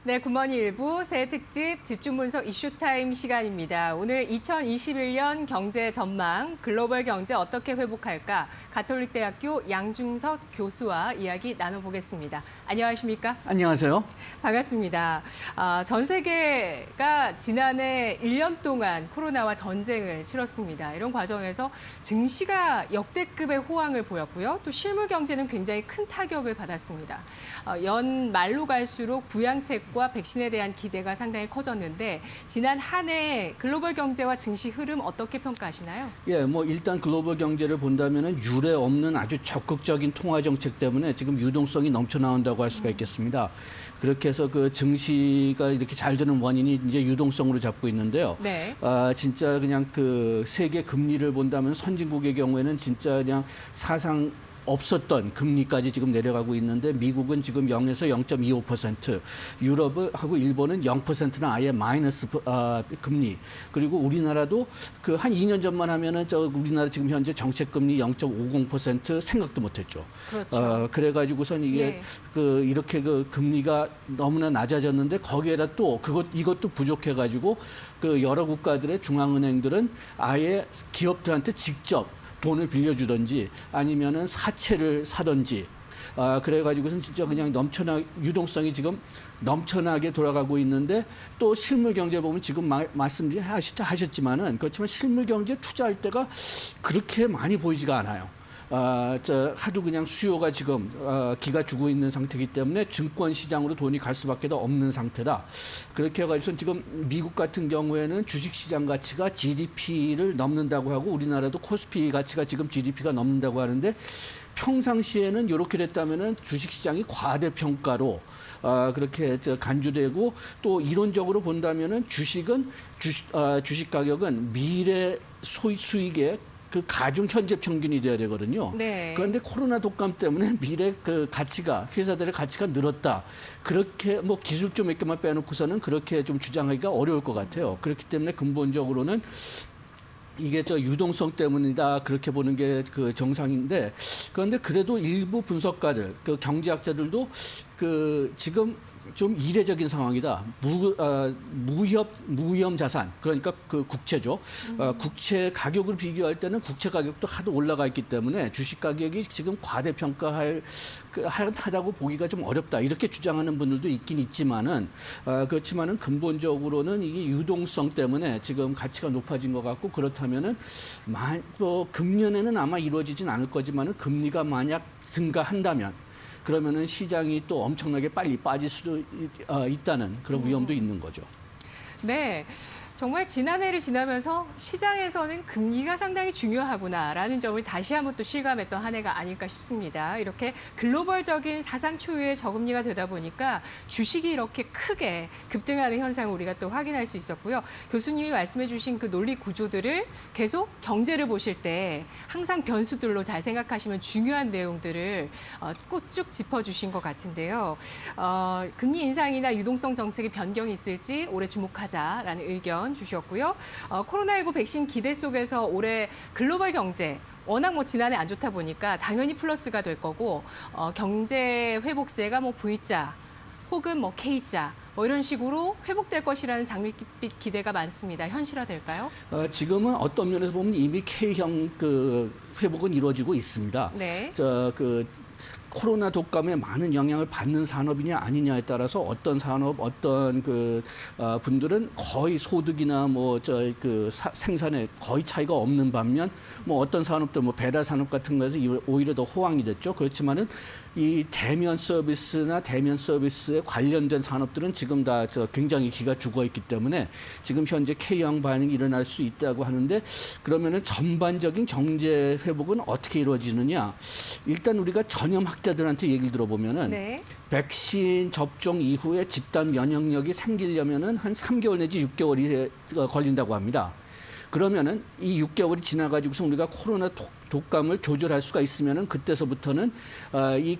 네, 굿모닝 일부 새해 특집 집중분석 이슈타임 시간입니다. 오늘 2021년 경제 전망, 글로벌 경제 어떻게 회복할까? 가톨릭대학교 양중석 교수와 이야기 나눠보겠습니다. 안녕하십니까? 안녕하세요. 반갑습니다. 전 세계가 지난해 1년 동안 코로나와 전쟁을 치렀습니다. 이런 과정에서 증시가 역대급의 호황을 보였고요. 또 실물 경제는 굉장히 큰 타격을 받았습니다. 연 말로 갈수록 부양책과 백신에 대한 기대가 상당히 커졌는데 지난 한 해 글로벌 경제와 증시 흐름 어떻게 평가하시나요? 예, 일단 글로벌 경제를 본다면은 유례 없는 아주 적극적인 통화 정책 때문에 지금 유동성이 넘쳐나온다고 할 수가 있겠습니다. 그렇게 해서 그 증시가 이렇게 잘 되는 원인이 이제 유동성으로 잡고 있는데요. 네. 진짜 그냥 그 세계 금리를 본다면 선진국의 경우에는 진짜 그냥 사상 없었던 금리까지 지금 내려가고 있는데 미국은 지금 0에서 0.25%, 유럽하고 일본은 0%는 아예 마이너스 금리. 그리고 우리나라도 그 한 2년 전만 하면은 우리나라 지금 현재 정책 금리 0.50% 생각도 못했죠. 그렇죠. 그래가지고선 이게 예. 이렇게 그 금리가 너무나 낮아졌는데 거기에다 또 이것도 부족해가지고 그 여러 국가들의 중앙은행들은 아예 기업들한테 직접 돈을 빌려주든지 아니면은 사채를 사든지 그래가지고선 진짜 그냥 유동성이 지금 넘쳐나게 돌아가고 있는데 또 실물 경제 보면 지금 말씀하셨지만은 그렇지만 실물 경제 투자할 때가 그렇게 많이 보이지가 않아요. 하도 그냥 수요가 지금 기가 죽어 있는 상태이기 때문에 증권 시장으로 돈이 갈 수밖에 없는 상태다. 그렇게 해가지고 지금 미국 같은 경우에는 주식 시장 가치가 GDP를 넘는다고 하고 우리나라도 코스피 가치가 지금 GDP가 넘는다고 하는데 평상시에는 이렇게 됐다면은 주식 시장이 과대평가로 그렇게 간주되고 또 이론적으로 본다면은 주식 가격은 미래 수익의 그 가중 현재 평균이 돼야 되거든요. 네. 그런데 코로나 독감 때문에 미래 그 가치가 회사들의 가치가 늘었다. 그렇게 기술적 몇 개만 빼놓고서는 그렇게 좀 주장하기가 어려울 것 같아요. 그렇기 때문에 근본적으로는 이게 유동성 때문이다 그렇게 보는 게 그 정상인데 그런데 그래도 일부 분석가들 그 경제학자들도 그 지금 좀 이례적인 상황이다. 무위험 자산 그러니까 그 국채죠. 국채 가격을 비교할 때는 국채 가격도 하도 올라가 있기 때문에 주식 가격이 지금 하다고 보기가 좀 어렵다. 이렇게 주장하는 분들도 있긴 있지만은 그렇지만은 근본적으로는 이게 유동성 때문에 지금 가치가 높아진 것 같고 그렇다면은 금년에는 아마 이루어지진 않을 거지만은 금리가 만약 증가한다면. 그러면은 시장이 또 엄청나게 빨리 빠질 수도 있다는 그런 위험도 있는 거죠. 네. 정말 지난해를 지나면서 시장에서는 금리가 상당히 중요하구나라는 점을 다시 한번 또 실감했던 한 해가 아닐까 싶습니다. 이렇게 글로벌적인 사상 초유의 저금리가 되다 보니까 주식이 이렇게 크게 급등하는 현상을 우리가 또 확인할 수 있었고요. 교수님이 말씀해 주신 그 논리 구조들을 계속 경제를 보실 때 항상 변수들로 잘 생각하시면 중요한 내용들을 쭉 짚어주신 것 같은데요. 금리 인상이나 유동성 정책의 변경이 있을지 올해 주목하자라는 의견 주셨고요. 코로나19 백신 기대 속에서 올해 글로벌 경제 워낙 지난해 안 좋다 보니까 당연히 플러스가 될 거고 경제 회복세가 V자 혹은 K자 이런 식으로 회복될 것이라는 장밋빛 기대가 많습니다. 현실화될까요? 지금은 어떤 면에서 보면 이미 K형 그 회복은 이루어지고 있습니다. 네. 코로나 독감에 많은 영향을 받는 산업이냐 아니냐에 따라서 어떤 산업, 어떤 분들은 거의 소득이나 생산에 거의 차이가 없는 반면 어떤 산업들 배달 산업 같은 거에서 오히려 더 호황이 됐죠. 그렇지만은 이 대면 서비스에 관련된 산업들은 지금 다 굉장히 기가 죽어 있기 때문에 지금 현재 K형 반응이 일어날 수 있다고 하는데 그러면은 전반적인 경제 회복은 어떻게 이루어지느냐? 일단 우리가 전염학자들한테 얘기를 들어보면은 네. 백신 접종 이후에 집단 면역력이 생기려면은 한 3개월 내지 6개월이 걸린다고 합니다. 그러면은 이 6개월이 지나가지고서 우리가 코로나 독감을 조절할 수가 있으면은 그때서부터는 이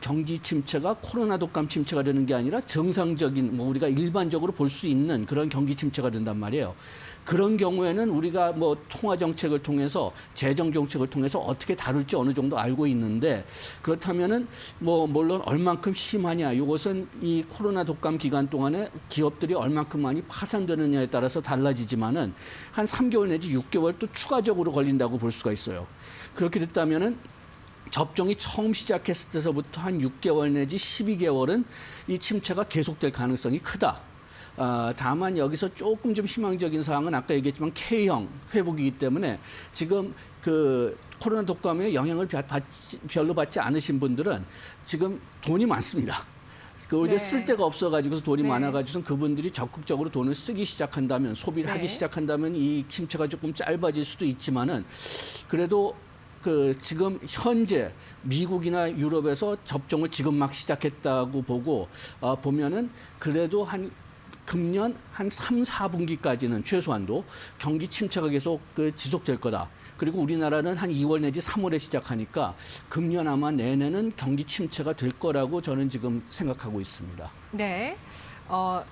경기 침체가 코로나 독감 침체가 되는 게 아니라 정상적인 우리가 일반적으로 볼 수 있는 그런 경기 침체가 된단 말이에요. 그런 경우에는 우리가 뭐 통화 정책을 통해서 재정 정책을 통해서 어떻게 다룰지 어느 정도 알고 있는데 그렇다면은 뭐 물론 얼만큼 심하냐 이것은 이 코로나 독감 기간 동안에 기업들이 얼만큼 많이 파산되느냐에 따라서 달라지지만은 한 3개월 내지 6개월 또 추가적으로 걸린다고 볼 수가 있어요. 그렇게 됐다면은 접종이 처음 시작했을 때서부터 한 6개월 내지 12개월은 이 침체가 계속될 가능성이 크다. 다만 여기서 조금 좀 희망적인 사항은 아까 얘기했지만 K형 회복이기 때문에 지금 그 코로나 독감에 영향을 별로 받지 않으신 분들은 지금 돈이 많습니다. 오히려 네. 쓸 데가 없어가지고서 돈이 네. 많아가지고서 그분들이 적극적으로 돈을 쓰기 시작한다면 소비를 네. 하기 시작한다면 이 침체가 조금 짧아질 수도 있지만은 그래도 그 지금 현재 미국이나 유럽에서 접종을 지금 막 시작했다고 보고 보면은 그래도 한 금년 한 3, 4분기까지는 최소한도 경기 침체가 계속 지속될 거다. 그리고 우리나라는 한 2월 내지 3월에 시작하니까 금년 아마 내내는 경기 침체가 될 거라고 저는 지금 생각하고 있습니다. 네.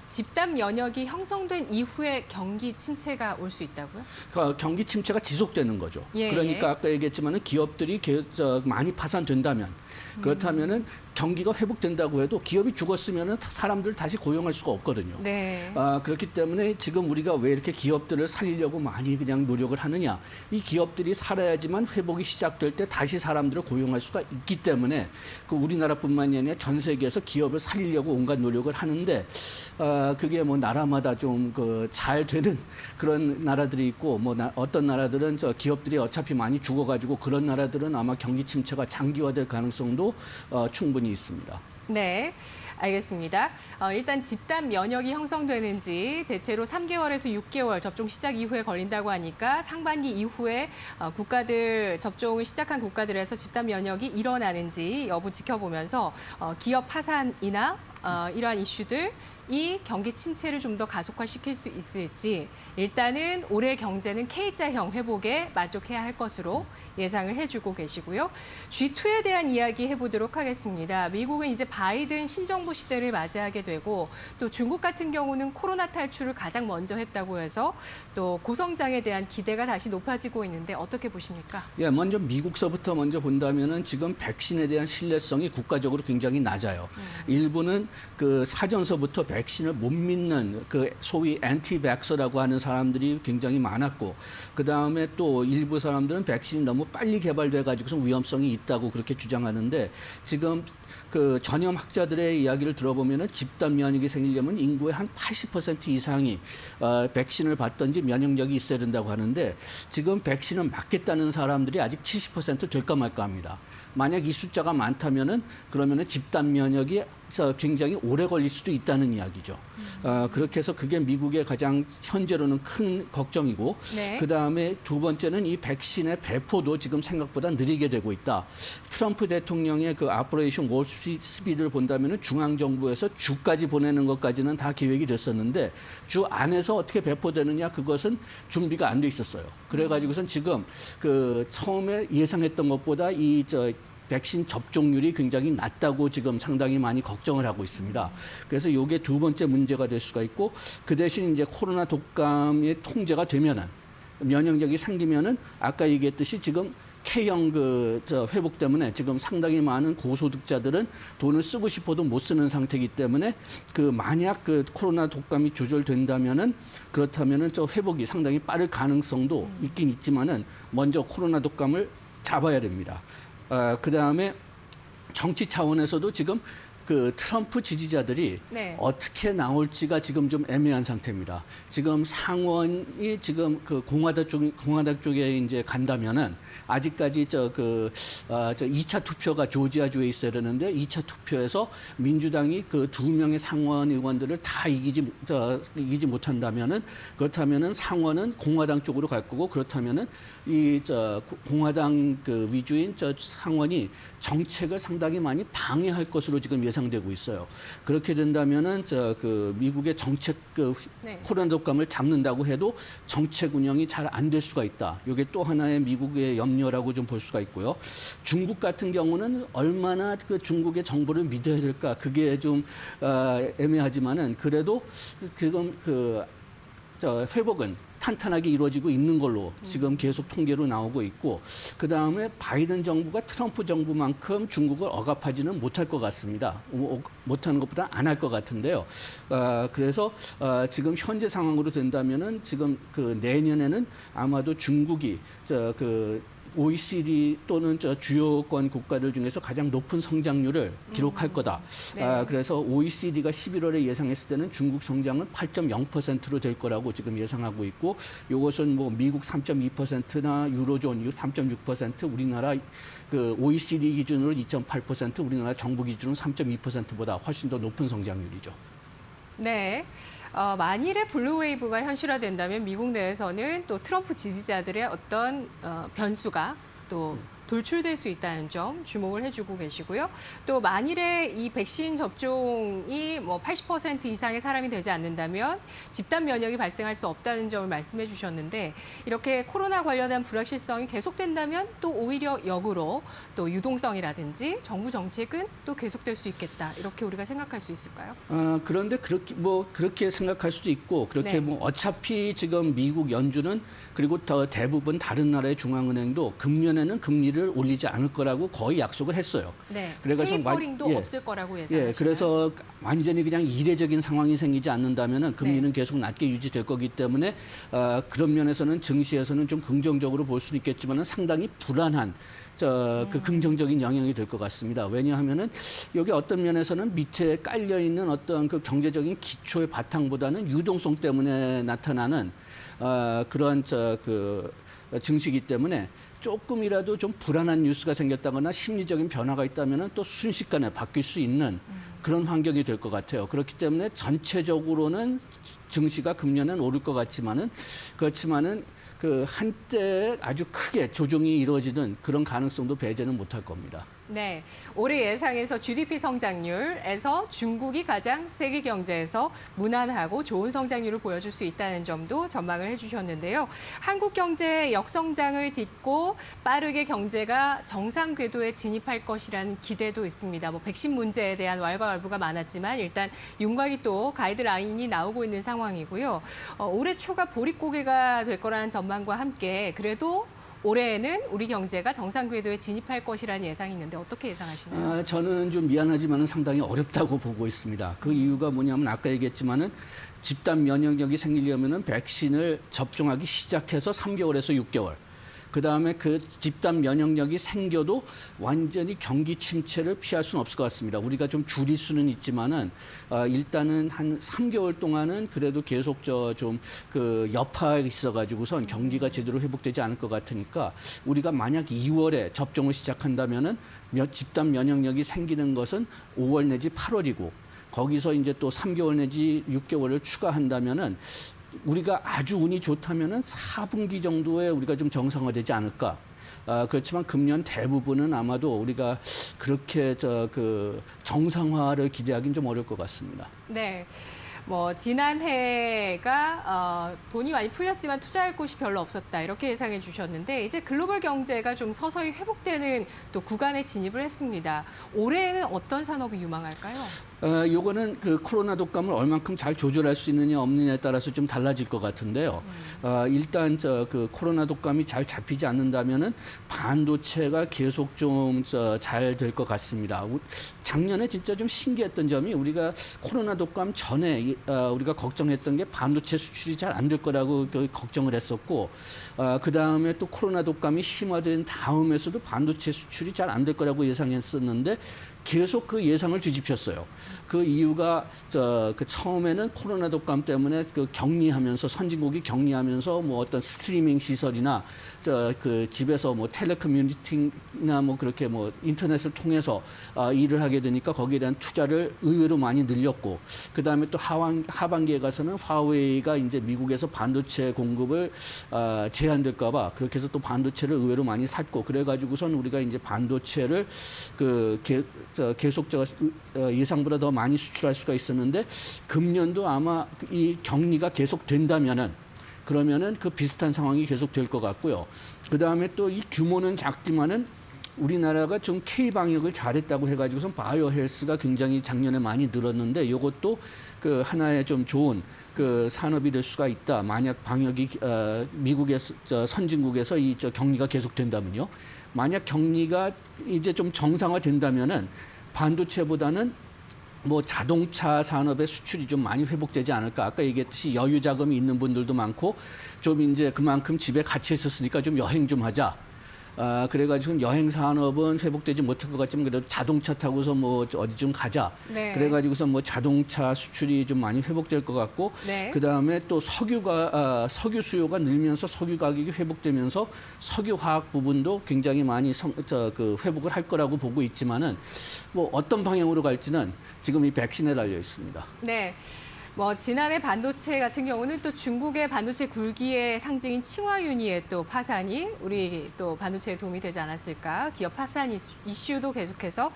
집단 면역이 형성된 이후에 경기 침체가 올 수 있다고요? 그러니까 경기 침체가 지속되는 거죠. 예, 그러니까 아까 얘기했지만은 기업들이 많이 파산된다면 그렇다면은 경기가 회복된다고 해도 기업이 죽었으면은 사람들 다시 고용할 수가 없거든요. 네. 그렇기 때문에 지금 우리가 왜 이렇게 기업들을 살리려고 많이 그냥 노력을 하느냐. 이 기업들이 살아야지만 회복이 시작될 때 다시 사람들을 고용할 수가 있기 때문에 그 우리나라뿐만이 아니라 전 세계에서 기업을 살리려고 온갖 노력을 하는데 그게 뭐 나라마다 좀 잘 되는 그런 나라들이 있고 뭐 어떤 나라들은 저 기업들이 어차피 많이 죽어가지고 그런 나라들은 아마 경기 침체가 장기화될 가능성도 충분히 있습니다. 네, 알겠습니다. 일단 집단 면역이 형성되는지 대체로 3개월에서 6개월 접종 시작 이후에 걸린다고 하니까 상반기 이후에 국가들 접종을 시작한 국가들에서 집단 면역이 일어나는지 여부 지켜보면서 기업 파산이나 이러한 이슈들 이 경기 침체를 좀 더 가속화시킬 수 있을지 일단은 올해 경제는 K자형 회복에 만족해야 할 것으로 예상을 해주고 계시고요. G2에 대한 이야기 해보도록 하겠습니다. 미국은 이제 바이든 신정부 시대를 맞이하게 되고 또 중국 같은 경우는 코로나 탈출을 가장 먼저 했다고 해서 또 고성장에 대한 기대가 다시 높아지고 있는데 어떻게 보십니까? 예, 먼저 미국서부터 먼저 본다면은 지금 백신에 대한 신뢰성이 국가적으로 굉장히 낮아요. 일부는 그 사전서부터 백신을 못 믿는 그 소위 엔티백서라고 하는 사람들이 굉장히 많았고 그 다음에 또 일부 사람들은 백신이 너무 빨리 개발돼 가지고서 위험성이 있다고 그렇게 주장하는데 지금 그 전염학자들의 이야기를 들어보면은 집단 면역이 생기려면 인구의 한 80% 이상이 백신을 받든지 면역력이 있어야 된다고 하는데 지금 백신을 맞겠다는 사람들이 아직 70% 될까 말까 합니다. 만약 이 숫자가 많다면은 그러면은 집단 면역이 굉장히 오래 걸릴 수도 있다는 이야기죠. 그렇게 해서 그게 미국의 가장 현재로는 큰 걱정이고 네. 그다음에 두 번째는 이 백신의 배포도 지금 생각보다 느리게 되고 있다. 트럼프 대통령의 그 아퍼레이션 월 스피드를 본다면은 중앙 정부에서 주까지 보내는 것까지는 다 계획이 됐었는데 주 안에서 어떻게 배포되느냐 그것은 준비가 안 돼 있었어요. 그래 가지고선 지금 그 처음에 예상했던 것보다 백신 접종률이 굉장히 낮다고 지금 상당히 많이 걱정을 하고 있습니다. 그래서 이게 두 번째 문제가 될 수가 있고 그 대신 이제 코로나 독감의 통제가 되면은 면역력이 생기면은 아까 얘기했듯이 지금 K형 회복 때문에 지금 상당히 많은 고소득자들은 돈을 쓰고 싶어도 못 쓰는 상태이기 때문에 만약 코로나 독감이 조절된다면은 그렇다면은 회복이 상당히 빠를 가능성도 있긴 있지만은 먼저 코로나 독감을 잡아야 됩니다. 그다음에 정치 차원에서도 지금 트럼프 지지자들이 네. 어떻게 나올지가 지금 좀 애매한 상태입니다. 지금 상원이 지금 공화당 쪽에 이제 간다면은 아직까지 2차 투표가 조지아주에 있어야 되는데 2차 투표에서 민주당이 그 2명의 상원 의원들을 다 이기지 못한다면은 그렇다면은 상원은 공화당 쪽으로 갈 거고 그렇다면은 공화당 위주인 상원이 정책을 상당히 많이 방해할 것으로 지금 예상되고 있어요. 그렇게 된다면은 미국의 정책 네. 코로나 독감을 잡는다고 해도 정책 운영이 잘 안 될 수가 있다. 이게 또 하나의 미국의 염려라고 좀 볼 수가 있고요. 중국 같은 경우는 얼마나 중국의 정보를 믿어야 될까 그게 좀 애매하지만은 그래도 지금 회복은 탄탄하게 이루어지고 있는 걸로 지금 계속 통계로 나오고 있고, 그 다음에 바이든 정부가 트럼프 정부만큼 중국을 억압하지는 못할 것 같습니다. 못하는 것보다 안 할 것 같은데요. 그래서 지금 현재 상황으로 된다면은 지금 그 내년에는 아마도 중국이 OECD 또는 주요권 국가들 중에서 가장 높은 성장률을 기록할 거다. 네. 그래서 OECD가 11월에 예상했을 때는 중국 성장은 8.0%로 될 거라고 지금 예상하고 있고, 이것은 뭐 미국 3.2%나 유로존 3.6%, 우리나라 그 OECD 기준으로 2.8%, 우리나라 정부 기준으로 3.2%보다 훨씬 더 높은 성장률이죠. 네. 만일에 블루웨이브가 현실화된다면 미국 내에서는 또 트럼프 지지자들의 어떤 변수가 또 돌출될 수 있다는 점 주목을 해주고 계시고요. 또 만일에 이 백신 접종이 뭐 80% 이상의 사람이 되지 않는다면 집단 면역이 발생할 수 없다는 점을 말씀해 주셨는데, 이렇게 코로나 관련한 불확실성이 계속된다면 또 오히려 역으로 또 유동성이라든지 정부 정책은 또 계속될 수 있겠다, 이렇게 우리가 생각할 수 있을까요? 그런데 그렇게 생각할 수도 있고, 그렇게 네. 뭐 어차피 지금 미국 연준은, 그리고 더 대부분 다른 나라의 중앙은행도 금년에는 금리를 올리지 않을 거라고 거의 약속을 했어요. 네. 그래서 테이퍼링도 없을 거라고 예상하시나요? 예, 그래서 완전히 그냥 이례적인 상황이 생기지 않는다면은 금리는 계속 낮게 유지될 거기 때문에 그런 면에서는 증시에서는 좀 긍정적으로 볼 수는 있겠지만은 상당히 불안한 그 긍정적인 영향이 될 것 같습니다. 왜냐하면은 여기 어떤 면에서는 밑에 깔려 있는 어떤 그 경제적인 기초의 바탕보다는 유동성 때문에 나타나는 그런 증시이기 때문에 조금이라도 좀 불안한 뉴스가 생겼다거나 심리적인 변화가 있다면은 또 순식간에 바뀔 수 있는 그런 환경이 될 것 같아요. 그렇기 때문에 전체적으로는 증시가 금년엔 오를 것 같지만은, 그렇지만은 그 한때 아주 크게 조정이 이루어지는 그런 가능성도 배제는 못할 겁니다. 네, 올해 예상에서 GDP 성장률에서 중국이 가장 세계 경제에서 무난하고 좋은 성장률을 보여줄 수 있다는 점도 전망을 해주셨는데요. 한국 경제의 역성장을 딛고 빠르게 경제가 정상 궤도에 진입할 것이라는 기대도 있습니다. 뭐 백신 문제에 대한 왈가왈부가 많았지만 일단 윤곽이 또 가이드라인이 나오고 있는 상황이고요. 올해 초가 보릿고개가 될 거라는 전망과 함께 그래도 올해에는 우리 경제가 정상 궤도에 진입할 것이라는 예상이 있는데 어떻게 예상하시나요? 저는 좀 미안하지만은 상당히 어렵다고 보고 있습니다. 그 이유가 뭐냐면 아까 얘기했지만은 집단 면역력이 생기려면은 백신을 접종하기 시작해서 3개월에서 6개월. 그다음에 그 집단 면역력이 생겨도 완전히 경기 침체를 피할 수는 없을 것 같습니다. 우리가 좀 줄일 수는 있지만은 일단은 한 3개월 동안은 그래도 계속 좀 그 여파가 있어가지고선 경기가 제대로 회복되지 않을 것 같으니까, 우리가 만약 2월에 접종을 시작한다면은 집단 면역력이 생기는 것은 5월 내지 8월이고, 거기서 이제 또 3개월 내지 6개월을 추가한다면은 우리가 아주 운이 좋다면은 4분기 정도에 우리가 좀 정상화되지 않을까. 그렇지만 금년 대부분은 아마도 우리가 그렇게 정상화를 기대하기는 좀 어려울 것 같습니다. 네. 뭐 지난해가 돈이 많이 풀렸지만 투자할 곳이 별로 없었다, 이렇게 예상해 주셨는데 이제 글로벌 경제가 좀 서서히 회복되는 또 구간에 진입을 했습니다. 올해는 어떤 산업이 유망할까요? 요거는 그 코로나 독감을 얼만큼 잘 조절할 수 있느냐 없느냐에 따라서 좀 달라질 것 같은데요. 일단 그 코로나 독감이 잘 잡히지 않는다면은 반도체가 계속 좀 잘 될 것 같습니다. 작년에 진짜 좀 신기했던 점이, 우리가 코로나 독감 전에 우리가 걱정했던 게 반도체 수출이 잘 안 될 거라고 걱정을 했었고, 그 다음에 또 코로나 독감이 심화된 다음에서도 반도체 수출이 잘 안 될 거라고 예상했었는데 계속 그 예상을 뒤집혔어요. 그 이유가 그 처음에는 코로나 독감 때문에 그 격리하면서, 선진국이 격리하면서 뭐 어떤 스트리밍 시설이나 그 집에서 뭐 텔레커뮤니티나 뭐 그렇게 뭐 인터넷을 통해서 일을 하게 되니까 거기에 대한 투자를 의외로 많이 늘렸고, 그 다음에 또 하반기에 가서는 화웨이가 이제 미국에서 반도체 공급을 제한될까봐 그렇게 해서 또 반도체를 의외로 많이 샀고, 그래가지고선 우리가 이제 반도체를 계속 예상보다 더 많이 수출할 수가 있었는데, 금년도 아마 이 격리가 계속 된다면은, 그러면은 그 비슷한 상황이 계속 될 것 같고요. 그 다음에 또 이 규모는 작지만은 우리나라가 좀 K 방역을 잘했다고 해가지고선 바이오 헬스가 굉장히 작년에 많이 늘었는데, 이것도 그 하나의 좀 좋은 그 산업이 될 수가 있다. 만약 방역이 미국의 선진국에서 이 격리가 계속된다면요. 만약 격리가 이제 좀 정상화된다면은 반도체보다는 뭐 자동차 산업의 수출이 좀 많이 회복되지 않을까. 아까 얘기했듯이 여유 자금이 있는 분들도 많고 좀 이제 그만큼 집에 같이 있었으니까 좀 여행 좀 하자. 그래가지고 여행 산업은 회복되지 못할 것 같지만 그래도 자동차 타고서 뭐 어디 좀 가자. 네. 그래가지고서 뭐 자동차 수출이 좀 많이 회복될 것 같고 네. 그 다음에 또 석유 수요가 늘면서 석유 가격이 회복되면서 석유 화학 부분도 굉장히 많이 그 회복을 할 거라고 보고 있지만은 뭐 어떤 방향으로 갈지는 지금 이 백신에 달려 있습니다. 네. 뭐 지난해 반도체 같은 경우는 또 중국의 반도체 굴기의 상징인 칭화윤희의 또 파산이 우리 또 반도체에 도움이 되지 않았을까. 기업 파산 이슈도 계속해서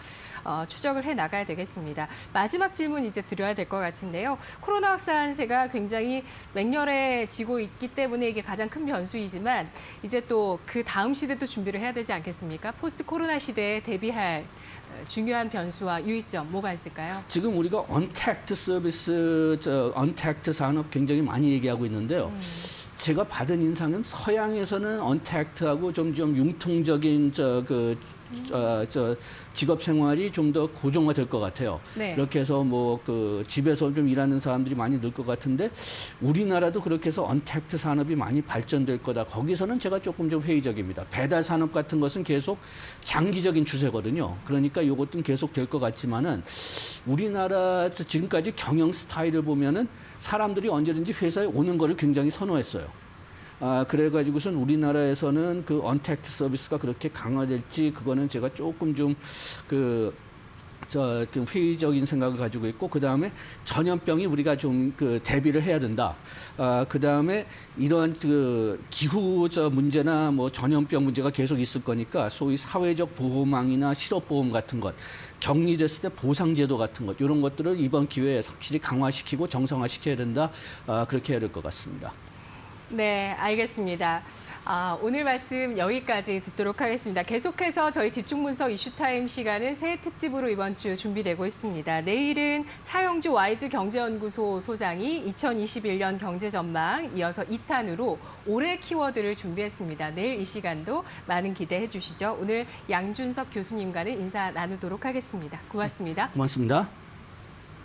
추적을 해 나가야 되겠습니다. 마지막 질문 이제 드려야 될 것 같은데요. 코로나 확산세가 굉장히 맹렬해지고 있기 때문에 이게 가장 큰 변수이지만 이제 또 그 다음 시대도 준비를 해야 되지 않겠습니까? 포스트 코로나 시대에 대비할 중요한 변수와 유의점 뭐가 있을까요? 지금 우리가 언택트 서비스, 언택트 산업 굉장히 많이 얘기하고 있는데요. 제가 받은 인상은 서양에서는 언택트하고 좀 융통적인 직업 생활이 좀 더 고정화될 것 같아요. 네. 그렇게 해서 뭐 그 집에서 좀 일하는 사람들이 많이 늘 것 같은데 우리나라도 그렇게 해서 언택트 산업이 많이 발전될 거다. 거기서는 제가 조금 좀 회의적입니다. 배달 산업 같은 것은 계속 장기적인 추세거든요. 그러니까 이것도 계속 될 것 같지만은 우리나라 지금까지 경영 스타일을 보면은 사람들이 언제든지 회사에 오는 거를 굉장히 선호했어요. 그래가지고선 우리나라에서는 그 언택트 서비스가 그렇게 강화될지 그거는 제가 조금 좀 그 회의적인 생각을 가지고 있고 그 다음에 전염병이 우리가 좀 그 대비를 해야 된다. 그 다음에 이러한 그 기후 문제나 뭐 전염병 문제가 계속 있을 거니까 소위 사회적 보호망이나 실업보험 같은 것, 격리됐을 때 보상제도 같은 것 이런 것들을 이번 기회에 확실히 강화시키고 정상화시켜야 된다. 그렇게 해야 될 것 같습니다. 네, 알겠습니다. 오늘 말씀 여기까지 듣도록 하겠습니다. 계속해서 저희 집중분석 이슈타임 시간은 새해 특집으로 이번 주 준비되고 있습니다. 내일은 차영주 와이즈 경제연구소 소장이 2021년 경제전망 이어서 2탄으로 올해 키워드를 준비했습니다. 내일 이 시간도 많은 기대해 주시죠. 오늘 양준석 교수님과는 인사 나누도록 하겠습니다. 고맙습니다. 고맙습니다.